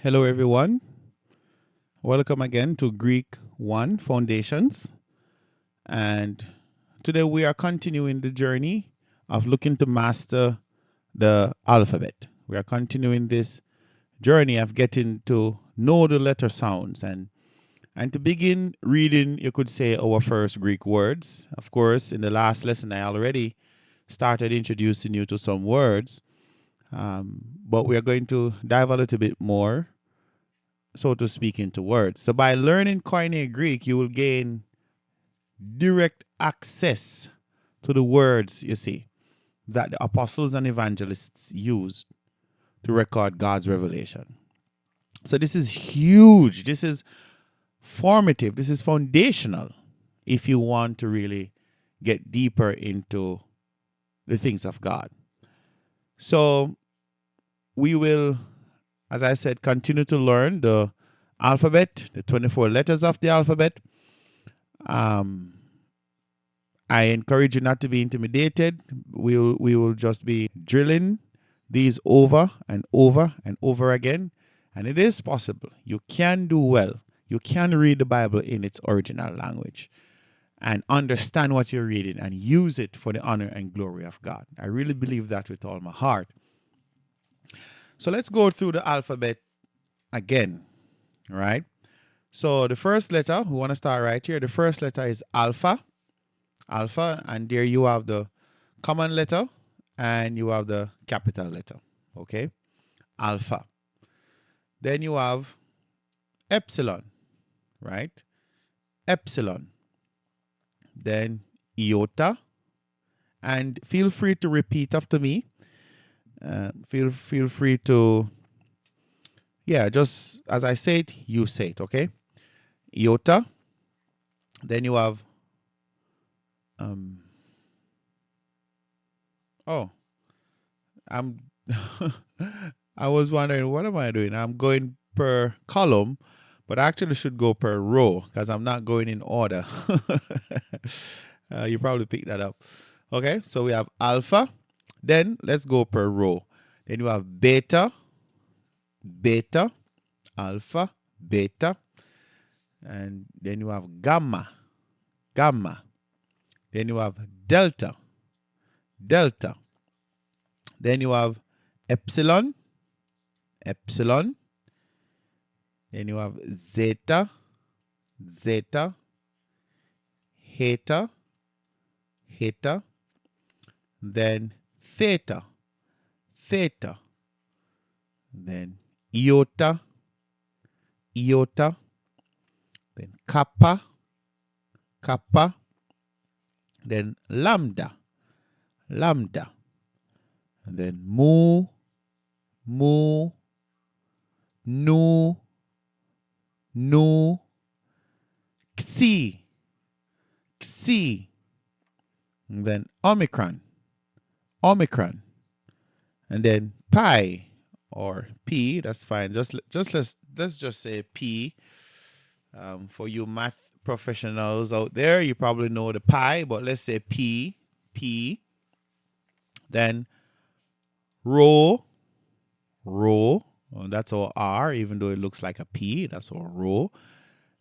Hello, everyone. Welcome again to Greek 1 Foundations. And today we are continuing the journey of looking to master the alphabet. We are continuing this journey of getting to know the letter sounds and to begin reading, you could say, our first Greek words. Of course, in the last lesson, I already started introducing you to some words. But we are going to dive a little bit more, so to speak, into words. So by learning Koine Greek, you will gain direct access to the words, you see, that the apostles and evangelists used to record God's revelation. So this is huge. This is formative. This is foundational if you want to really get deeper into the things of God. So we will, as I said, continue to learn the alphabet, the 24 letters of the alphabet. I encourage you not to be intimidated. We will just be drilling these over and over and over again. And it is possible. You can do well. You can read the Bible in its original language and understand what you're reading and use it for the honor and glory of God. I really believe that with all my heart. So let's go through the alphabet again, right? So the first letter, we want to start right here. The first letter is alpha. Alpha, and there you have the common letter and you have the capital letter, okay? Alpha. Then you have epsilon, right? Epsilon. Then iota, and feel free to repeat after me. Feel free to, just as I say it, you say it, okay? Iota. Then you have, I'm, I was wondering, what am I doing? I'm going per column, but I actually should go per row because I'm not going in order. You probably picked that up. Okay, so we have alpha. Then let's go per row. Then you have beta, beta, alpha, beta. And then you have gamma, gamma. Then you have delta, delta. Then you have epsilon, epsilon. Then you have zeta, zeta, heta, heta. Then theta, theta. Then iota, iota. Then kappa, kappa. Then lambda, lambda. And then mu, mu, nu, nu, xi, xi. And then omicron, omicron. And then pi or p, that's fine. Let's just say p. For you math professionals out there, you probably know the pi, but let's say p, p. Then rho, rho. Well, that's our R, even though it looks like a P. That's our rho.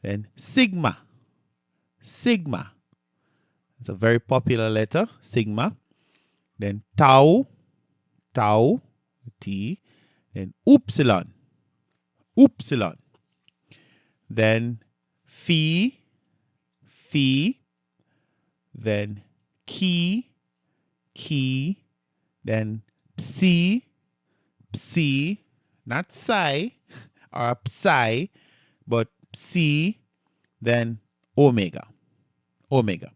Then sigma, sigma. It's a very popular letter, sigma. Then tau, tau, T. Then upsilon, upsilon. Then phi, phi. Then chi, chi. Then psi, psi. Not psi or psi, but psi. Then omega, omega.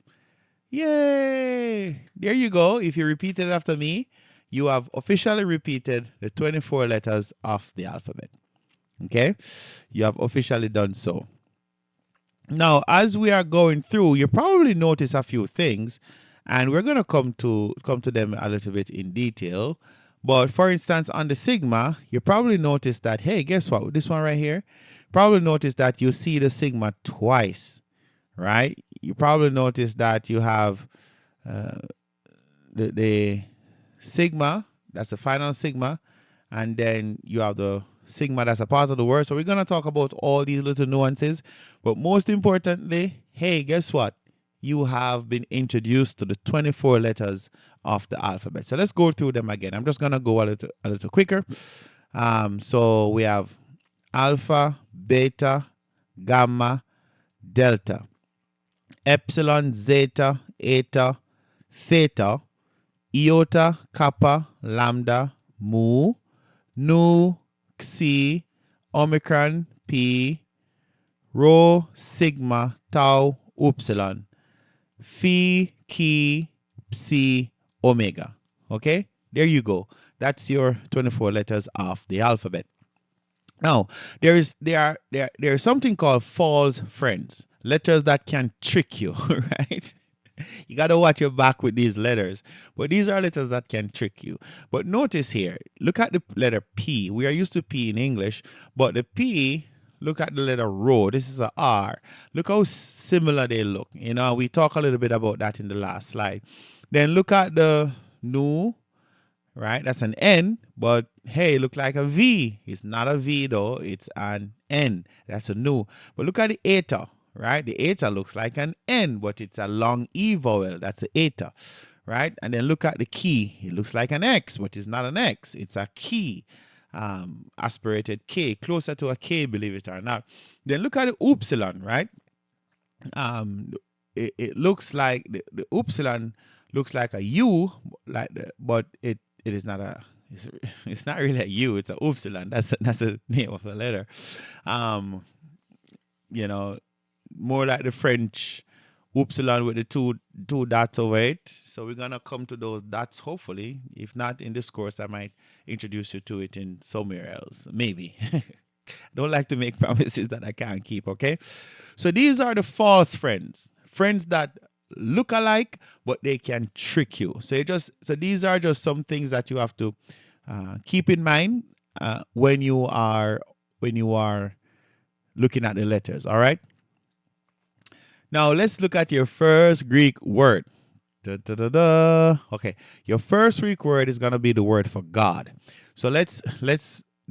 Yay! There you go. If you repeated it after me, you have officially repeated the 24 letters of the alphabet. Okay? You have officially done so. Now, as we are going through, you probably notice a few things, and we're going to come to them a little bit in detail. But for instance, on the sigma, you probably notice that, hey, guess what? This one right here, probably notice that you see the sigma twice, right? You probably notice that you have the sigma, that's the final sigma, and then you have the sigma, that's a part of the word. So we're going to talk about all these little nuances. But most importantly, hey, guess what? You have been introduced to the 24 letters of the alphabet. So let's go through them again. I'm just going to go a little quicker. So we have alpha, beta, gamma, delta, epsilon, zeta, eta, theta, iota, kappa, lambda, mu, nu, xi, omicron, pi, rho, sigma, tau, upsilon, phi, chi, psi, omega. Okay, there you go. That's your 24 letters of the alphabet. Now, there is something called false friends, letters that can trick you, right? You got to watch your back with these letters. But these are letters that can trick you. But notice here, look at the letter P. We are used to P in English, but the P, look at the letter Rho. This is a R. Look how similar they look. You know, we talked a little bit about that in the last slide. Then look at the Nu, right? That's an N, but hey, look like a V. It's not a V though. It's an N. That's a Nu. But look at the Eta. Right? The eta looks like an N, but it's a long E vowel. That's an eta, right? And then look at the key. It looks like an X, but it's not an X. It's a key, aspirated K, closer to a K, believe it or not. Then look at the upsilon, right? It looks like the upsilon looks like a U, but it is not a. It's not really a U. It's a upsilon. That's the name of a letter. You know, more like the French upsilon with the two dots over it. So we're going to come to those dots, hopefully. If not in this course, I might introduce you to it in somewhere else. Maybe. I don't like to make promises that I can't keep, okay? So these are the false friends. Friends that look alike, but they can trick you. So these are just some things that you have to keep in mind when you are looking at the letters, all right? Now, let's look at your first Greek word. Okay, your first Greek word is going to be the word for God. So let's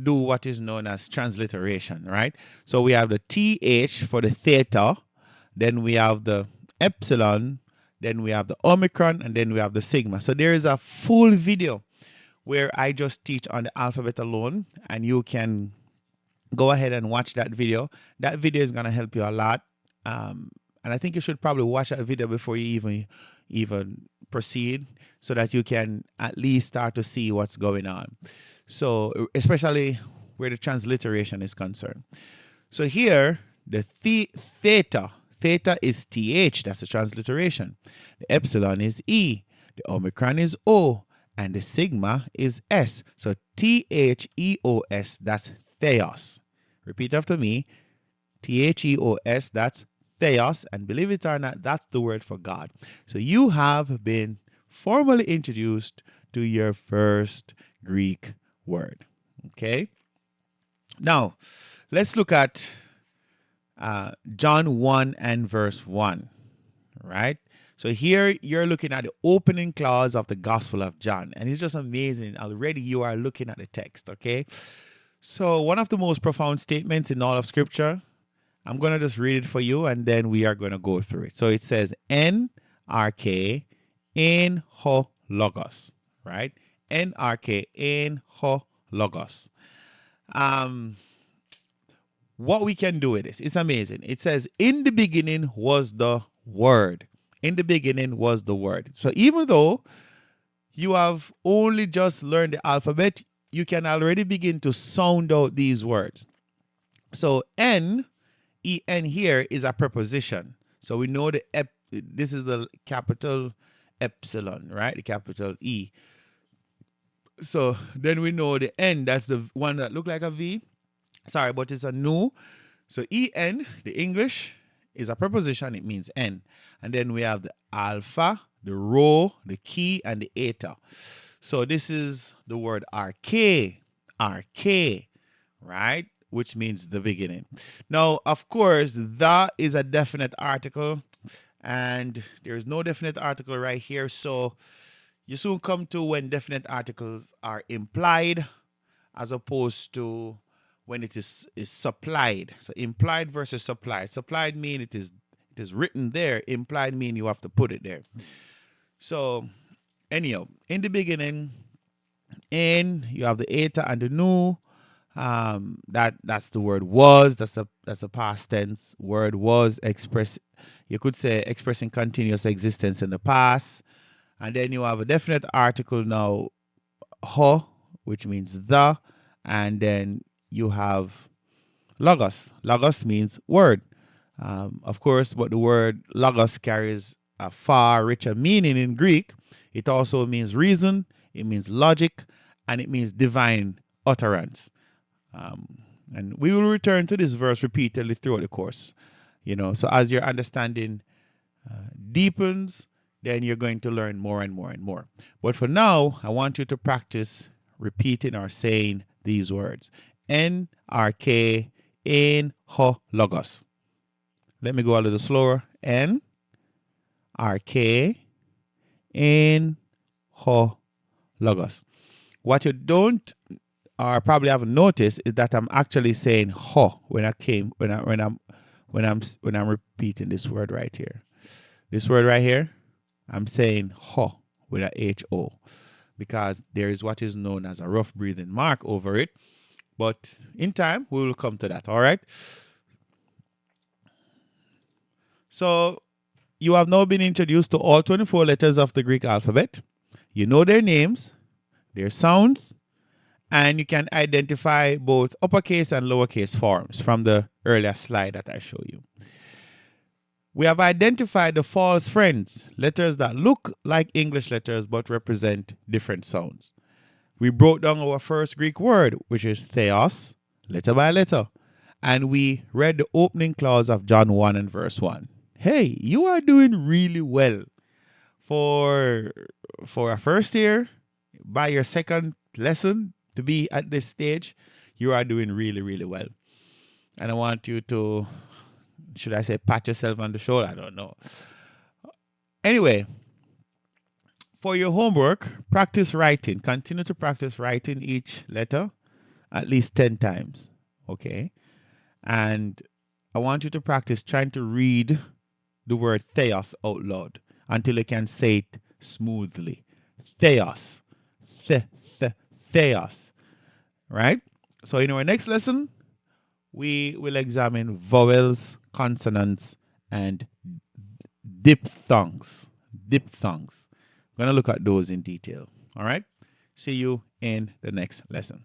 do what is known as transliteration, right? So we have the TH for the theta, then we have the epsilon, then we have the omicron, and then we have the sigma. So there is a full video where I just teach on the alphabet alone, and you can go ahead and watch that video. That video is going to help you a lot. And I think you should probably watch that video before you even proceed, so that you can at least start to see what's going on. So especially where the transliteration is concerned. So here, the theta is TH, that's the transliteration. The epsilon is E, the omicron is O, and the sigma is S. So THEOS, that's theos. Repeat after me. THEOS, that's theos, and believe it or not, that's the word for God. So you have been formally introduced to your first Greek word. Okay? Now, let's look at John 1 and verse 1. Right? So here you're looking at the opening clause of the Gospel of John, and it's just amazing. Already you are looking at the text, okay? So one of the most profound statements in all of Scripture, I'm going to just read it for you, and then we are going to go through it. So it says, NRK in ho logos, right? NRK in ho logos. What we can do with this, it's amazing. It says, in the beginning was the Word. In the beginning was the Word. So even though you have only just learned the alphabet, you can already begin to sound out these words. So en here is a preposition. So we know this is the capital epsilon, right? The capital E. So then we know the N, that's the one that look like a V. Sorry, but it's a nu. So en, the English, is a preposition. It means N. And then we have the alpha, the rho, the key, and the eta. So this is the word RK, right? Which means the beginning. Now, of course, that is a definite article, and there's no definite article right here. So you soon come to when definite articles are implied as opposed to when it is supplied. So implied versus supplied. Supplied mean it is written there. Implied mean you have to put it there. So anyhow, in the beginning, in you have the eta and the nu. That's the word was. That's a past tense. Word was express. You could say expressing continuous existence in the past. And then you have a definite article now, ho, which means the, and then you have logos. Logos means word. Of course, but the word logos carries a far richer meaning in Greek. It also means reason, it means logic, and it means divine utterance. And we will return to this verse repeatedly throughout the course. So as your understanding deepens, then you're going to learn more and more and more. But for now, I want you to practice repeating or saying these words. NRK, in, ho, logos. Let me go a little slower. N, RK, in, ho, logos. What you don't or probably haven't noticed is that I'm actually saying ho when I'm repeating this word right here. This word right here, I'm saying ho with a H-O because there is what is known as a rough breathing mark over it. But in time, we will come to that, all right? So you have now been introduced to all 24 letters of the Greek alphabet. You know their names, their sounds, and you can identify both uppercase and lowercase forms from the earlier slide that I showed you. We have identified the false friends, letters that look like English letters but represent different sounds. We broke down our first Greek word, which is theos, letter by letter, and we read the opening clause of John 1 and verse 1. Hey, you are doing really well. For a first year, by your second lesson, to be at this stage, you are doing really, really well. And I want you to, should I say, pat yourself on the shoulder? I don't know. Anyway, for your homework, practice writing. Continue to practice writing each letter at least 10 times. Okay? And I want you to practice trying to read the word theos out loud until you can say it smoothly. Theos. Theos. Right? So in our next lesson, we will examine vowels, consonants, and diphthongs. Diphthongs. I'm going to look at those in detail. All right? See you in the next lesson.